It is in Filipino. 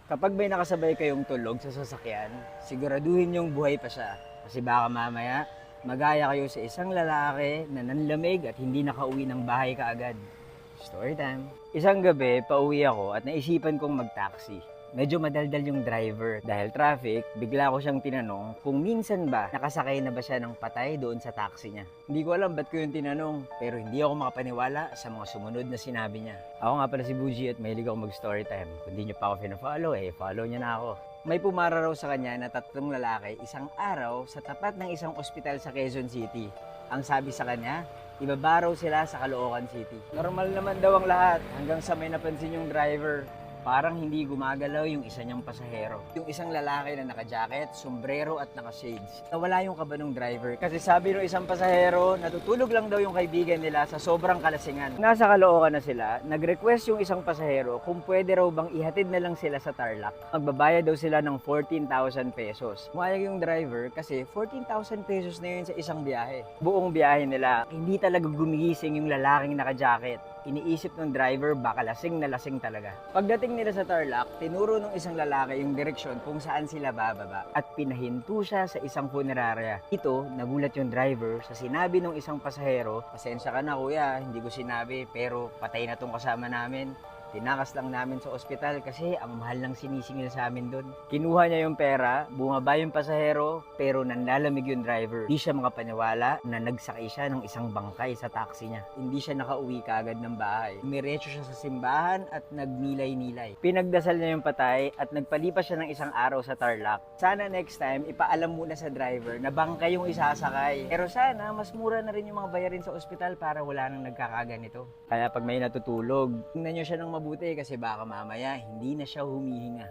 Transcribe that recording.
Kapag may nakasabay kayong tulog sa sasakyan, siguraduhin yung buhay pa siya. Kasi baka mamaya, magaya kayo sa isang lalaki na nanlamig at hindi nakauwi ng bahay kaagad. Story time. Isang gabi, pauwi ako at naisipan kong mag-taxi. Medyo madaldal yung driver. Dahil traffic, bigla ko siyang tinanong kung minsan ba nakasakay na ba siya ng patay doon sa taxi niya. Hindi ko alam ba't ko yung tinanong, pero hindi ako makapaniwala sa mga sumunod na sinabi niya. Ako nga pala si Buji at mahilig ako mag-story time. Kung di niyo pa ako fina-follow, follow niyo na ako. May pumara raw sa kanya na 3 lalaki isang araw sa tapat ng isang ospital sa Quezon City. Ang sabi sa kanya, ibaba raw sila sa Caloocan City. Normal naman daw ang lahat hanggang sa may napansin yung driver. Parang hindi gumagalaw yung isa niyang pasahero. Yung isang lalaki na naka-jacket, sombrero at naka-shades. Nawala yung kaba ng driver kasi sabi ng isang pasahero, natutulog lang daw yung kaibigan nila sa sobrang kalasingan. Nasa Caloocan na sila, nag-request yung isang pasahero kung pwede raw bang ihatid na lang sila sa Tarlac. Magbabayad daw sila ng 14,000 pesos. Pumayag yung driver kasi 14,000 pesos na yun sa isang biyahe. Buong biyahe nila, hindi talaga gumigising yung lalaking naka-jacket. Iniisip ng driver baka lasing na lasing talaga. Pagdating nila sa Tarlac, tinuro ng isang lalaki yung direksyon kung saan sila bababa at pinahinto siya sa isang punerarya. Ito, nagulat yung driver sa sinabi ng isang pasahero, pasensya ka na kuya, hindi ko sinabi pero patay na tong kasama namin. Tinakas lang namin sa ospital kasi ang mahal ng sinisingil sa amin doon. Kinuha niya yung pera, bumaba yung pasahero, pero nanlalamig yung driver. Hindi siya makapaniwala na nagsakay siya ng isang bangkay sa taxi niya. Hindi siya nakauwi kaagad ng bahay. Umiretso siya sa simbahan at nagmilay-nilay. Pinagdasal niya yung patay at nagpalipas siya ng isang araw sa Tarlac. Sana next time, ipaalam muna sa driver na bangkay yung isasakay. Pero sana, mas mura na rin yung mga bayarin sa ospital para wala nang nagkakaganito. Kaya pag may natutulog, tingnan niyo siya ng mabuti kasi baka mamaya hindi na siya humihinga.